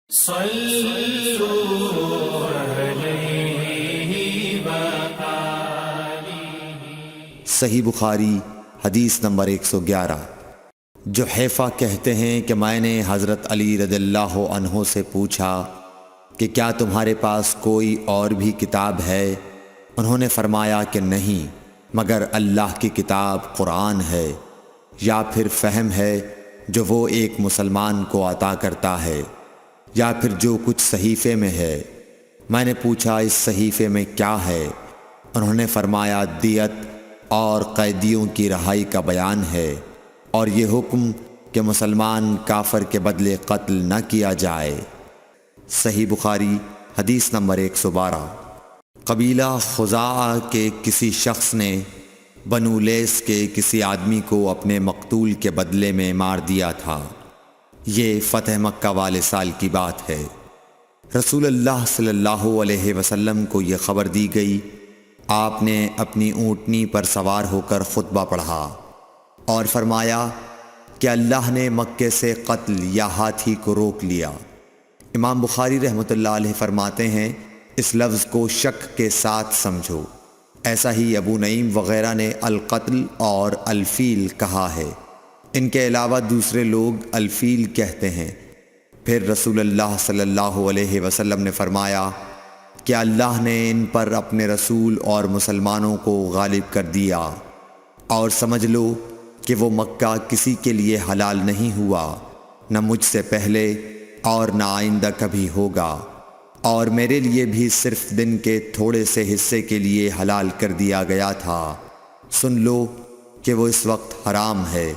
صلوا علیہ وآلہ۔ صحیح بخاری حدیث نمبر 111۔ جحیفہ کہتے ہیں کہ میں نے حضرت علی رضی اللہ عنہ سے پوچھا کہ کیا تمہارے پاس کوئی اور بھی کتاب ہے؟ انہوں نے فرمایا کہ نہیں مگر اللہ کی کتاب قرآن ہے، یا پھر فہم ہے جو وہ ایک مسلمان کو عطا کرتا ہے، یا پھر جو کچھ صحیفے میں ہے۔ میں نے پوچھا اس صحیفے میں کیا ہے؟ انہوں نے فرمایا دیت اور قیدیوں کی رہائی کا بیان ہے، اور یہ حکم کہ مسلمان کافر کے بدلے قتل نہ کیا جائے۔ صحیح بخاری حدیث نمبر 112۔ قبیلہ خزاعہ کے کسی شخص نے بنو لیث کے کسی آدمی کو اپنے مقتول کے بدلے میں مار دیا تھا۔ یہ فتح مکہ والے سال کی بات ہے۔ رسول اللہ صلی اللہ علیہ وسلم کو یہ خبر دی گئی۔ آپ نے اپنی اونٹنی پر سوار ہو کر خطبہ پڑھا اور فرمایا کہ اللہ نے مکے سے قتل یا ہاتھی کو روک لیا۔ امام بخاری رحمۃ اللہ علیہ فرماتے ہیں اس لفظ کو شک کے ساتھ سمجھو۔ ایسا ہی ابو نعیم وغیرہ نے القتل اور الفیل کہا ہے۔ ان کے علاوہ دوسرے لوگ الفیل کہتے ہیں۔ پھر رسول اللہ صلی اللہ علیہ وسلم نے فرمایا کہ اللہ نے ان پر اپنے رسول اور مسلمانوں کو غالب کر دیا، اور سمجھ لو کہ وہ مکہ کسی کے لیے حلال نہیں ہوا، نہ مجھ سے پہلے اور نہ آئندہ کبھی ہوگا، اور میرے لیے بھی صرف دن کے تھوڑے سے حصے کے لیے حلال کر دیا گیا تھا۔ سن لو کہ وہ اس وقت حرام ہے،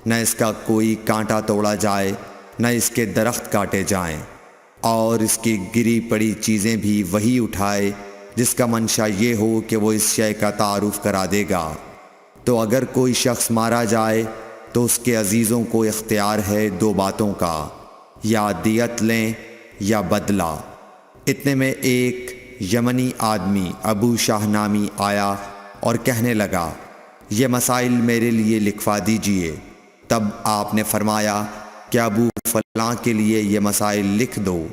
نہ اس کا کوئی کانٹا توڑا جائے، نہ اس کے درخت کاٹے جائیں، اور اس کی گری پڑی چیزیں بھی وہی اٹھائے جس کا منشا یہ ہو کہ وہ اس شے کا تعارف کرا دے گا۔ تو اگر کوئی شخص مارا جائے تو اس کے عزیزوں کو اختیار ہے دو باتوں کا، یا دیت لیں یا بدلہ۔ اتنے میں ایک یمنی آدمی ابو شاہ نامی آیا اور کہنے لگا یہ مسائل میرے لیے لکھوا دیجئے۔ تب آپ نے فرمایا کہ ابو فلاں کے لیے یہ مسائل لکھ دو۔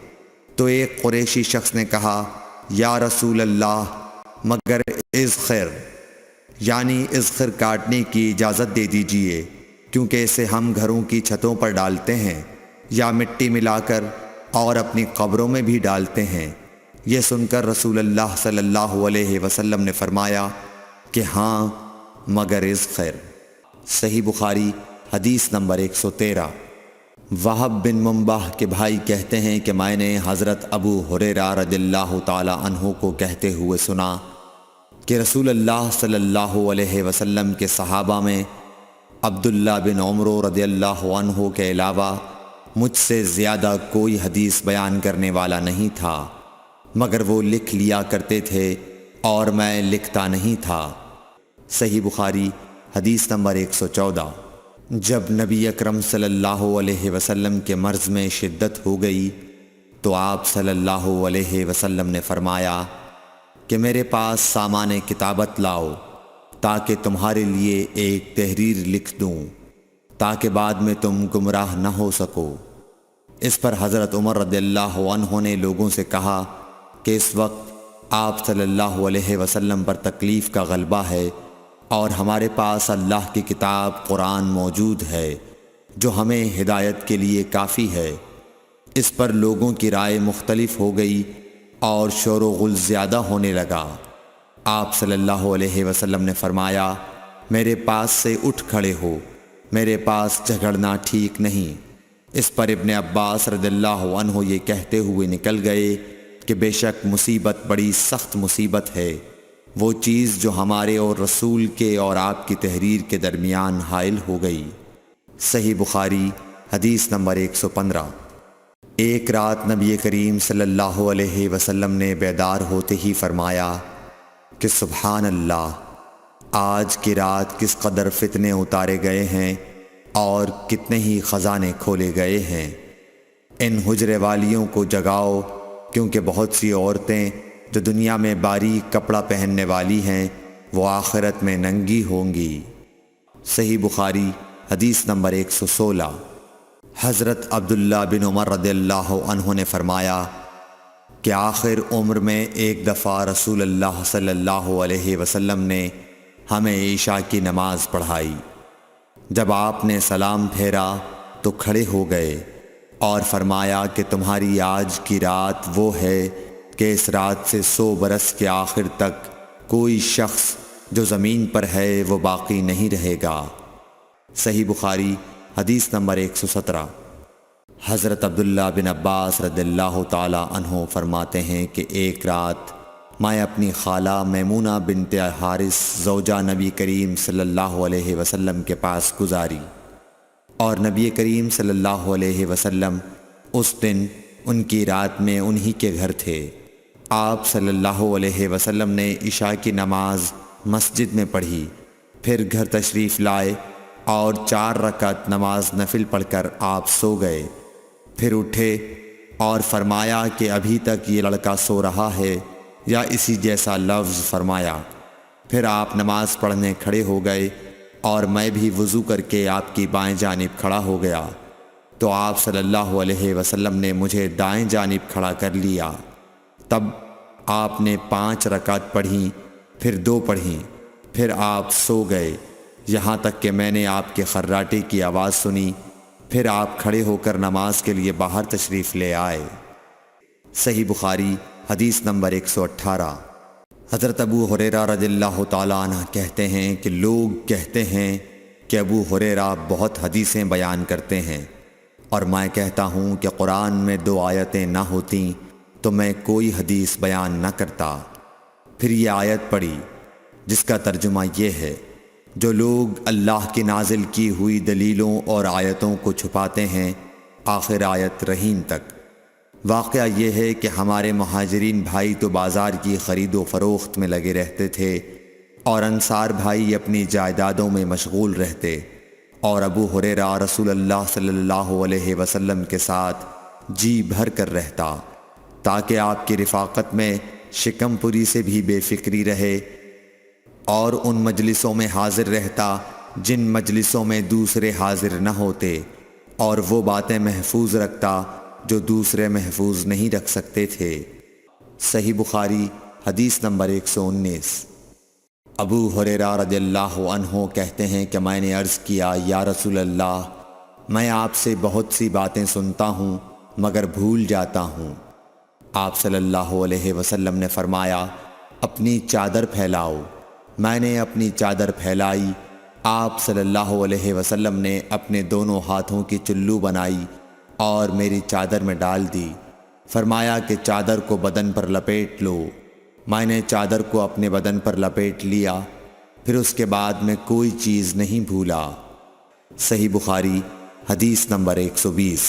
تو ایک قریشی شخص نے کہا یا رسول اللہ مگر اذخر، یعنی اذخر کاٹنے کی اجازت دے دیجئے، کیونکہ اسے ہم گھروں کی چھتوں پر ڈالتے ہیں یا مٹی ملا کر اور اپنی قبروں میں بھی ڈالتے ہیں۔ یہ سن کر رسول اللہ صلی اللہ علیہ وسلم نے فرمایا کہ ہاں مگر اذخر۔ صحیح بخاری حدیث نمبر 113۔ وہب بن منبح کے بھائی کہتے ہیں کہ میں نے حضرت ابو ہریرہ رضی اللہ تعالی عنہ کو کہتے ہوئے سنا کہ رسول اللہ صلی اللہ علیہ وسلم کے صحابہ میں عبداللہ بن عمر رضی اللہ عنہ کے علاوہ مجھ سے زیادہ کوئی حدیث بیان کرنے والا نہیں تھا، مگر وہ لکھ لیا کرتے تھے اور میں لکھتا نہیں تھا۔ صحیح بخاری حدیث نمبر 114۔ جب نبی اکرم صلی اللہ علیہ وسلم کے مرض میں شدت ہو گئی تو آپ صلی اللہ علیہ وسلم نے فرمایا کہ میرے پاس سامان کتابت لاؤ تاکہ تمہارے لیے ایک تحریر لکھ دوں، تاکہ بعد میں تم گمراہ نہ ہو سکو۔ اس پر حضرت عمر رضی اللہ عنہ نے لوگوں سے کہا کہ اس وقت آپ صلی اللہ علیہ وسلم پر تکلیف کا غلبہ ہے، اور ہمارے پاس اللہ کی کتاب قرآن موجود ہے جو ہمیں ہدایت کے لیے کافی ہے۔ اس پر لوگوں کی رائے مختلف ہو گئی اور شور و غل زیادہ ہونے لگا۔ آپ صلی اللہ علیہ وسلم نے فرمایا میرے پاس سے اٹھ کھڑے ہو، میرے پاس جھگڑنا ٹھیک نہیں۔ اس پر ابن عباس رضی اللہ عنہ یہ کہتے ہوئے نکل گئے کہ بے شک مصیبت بڑی سخت مصیبت ہے، وہ چیز جو ہمارے اور رسول کے اور آپ کی تحریر کے درمیان حائل ہو گئی۔ صحیح بخاری حدیث نمبر 115۔ ایک رات نبی کریم صلی اللہ علیہ وسلم نے بیدار ہوتے ہی فرمایا کہ سبحان اللہ، آج کی رات کس قدر فتنے اتارے گئے ہیں اور کتنے ہی خزانے کھولے گئے ہیں۔ ان حجرے والیوں کو جگاؤ، کیونکہ بہت سی عورتیں جو دنیا میں باریک کپڑا پہننے والی ہیں وہ آخرت میں ننگی ہوں گی۔ صحیح بخاری حدیث نمبر 116۔ حضرت عبداللہ بن عمر رضی اللہ عنہ نے فرمایا کہ آخر عمر میں ایک دفعہ رسول اللہ صلی اللہ علیہ وسلم نے ہمیں عشاء کی نماز پڑھائی۔ جب آپ نے سلام پھیرا تو کھڑے ہو گئے اور فرمایا کہ تمہاری آج کی رات وہ ہے کہ اس رات سے 100 برس کے آخر تک کوئی شخص جو زمین پر ہے وہ باقی نہیں رہے گا۔ صحیح بخاری حدیث نمبر 117۔ حضرت عبداللہ بن عباس رضی اللہ تعالی عنہ فرماتے ہیں کہ ایک رات میں اپنی خالہ میمونہ بنت حارث زوجہ نبی کریم صلی اللہ علیہ وسلم کے پاس گزاری، اور نبی کریم صلی اللہ علیہ وسلم اس دن ان کی رات میں انہی کے گھر تھے۔ آپ صلی اللہ علیہ وسلم نے عشاء کی نماز مسجد میں پڑھی، پھر گھر تشریف لائے اور 4 رکعت نماز نفل پڑھ کر آپ سو گئے۔ پھر اٹھے اور فرمایا کہ ابھی تک یہ لڑکا سو رہا ہے یا اسی جیسا لفظ فرمایا۔ پھر آپ نماز پڑھنے کھڑے ہو گئے اور میں بھی وضو کر کے آپ کی بائیں جانب کھڑا ہو گیا تو آپ صلی اللہ علیہ وسلم نے مجھے دائیں جانب کھڑا کر لیا۔ تب آپ نے 5 رکعت پڑھیں، پھر 2 پڑھیں، پھر آپ سو گئے یہاں تک کہ میں نے آپ کے خراٹے کی آواز سنی۔ پھر آپ کھڑے ہو کر نماز کے لیے باہر تشریف لے آئے۔ صحیح بخاری حدیث نمبر 118۔ حضرت ابو ہریرہ رضی اللہ تعالیٰ عنہ کہتے ہیں کہ لوگ کہتے ہیں کہ ابو ہریرہ بہت حدیثیں بیان کرتے ہیں، اور میں کہتا ہوں کہ قرآن میں 2 آیتیں نہ ہوتیں تو میں کوئی حدیث بیان نہ کرتا۔ پھر یہ آیت پڑھی جس کا ترجمہ یہ ہے، جو لوگ اللہ کی نازل کی ہوئی دلیلوں اور آیتوں کو چھپاتے ہیں، آخر آیت رحیم تک۔ واقعہ یہ ہے کہ ہمارے مہاجرین بھائی تو بازار کی خرید و فروخت میں لگے رہتے تھے اور انصار بھائی اپنی جائیدادوں میں مشغول رہتے، اور ابو ہریرہ رسول اللہ صلی اللہ علیہ وسلم کے ساتھ جی بھر کر رہتا تاکہ آپ کی رفاقت میں شکم پوری سے بھی بے فکری رہے، اور ان مجلسوں میں حاضر رہتا جن مجلسوں میں دوسرے حاضر نہ ہوتے، اور وہ باتیں محفوظ رکھتا جو دوسرے محفوظ نہیں رکھ سکتے تھے۔ صحیح بخاری حدیث نمبر 119۔ ابو ہریرہ رضی اللہ عنہ کہتے ہیں کہ میں نے عرض کیا، یا رسول اللہ، میں آپ سے بہت سی باتیں سنتا ہوں مگر بھول جاتا ہوں۔ آپ صلی اللہ علیہ وسلم نے فرمایا، اپنی چادر پھیلاؤ۔ میں نے اپنی چادر پھیلائی۔ آپ صلی اللہ علیہ وسلم نے اپنے دونوں ہاتھوں کی چلو بنائی اور میری چادر میں ڈال دی۔ فرمایا کہ چادر کو بدن پر لپیٹ لو۔ میں نے چادر کو اپنے بدن پر لپیٹ لیا، پھر اس کے بعد میں کوئی چیز نہیں بھولا۔ صحیح بخاری حدیث نمبر 120۔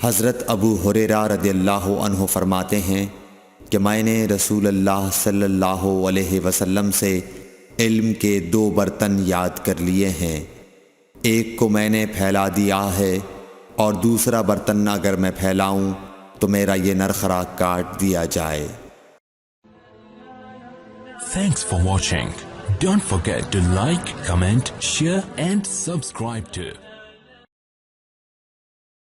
حضرت ابو ہریرہ رضی اللہ عنہ فرماتے ہیں کہ میں نے رسول اللہ صلی اللہ علیہ وسلم سے علم کے 2 برتن یاد کر لیے ہیں، ایک کو میں نے پھیلا دیا ہے اور دوسرا برتن اگر میں پھیلاؤں تو میرا یہ نرخرا کاٹ دیا جائے۔ Thanks for watching. Don't forget to like, comment, share and subscribe to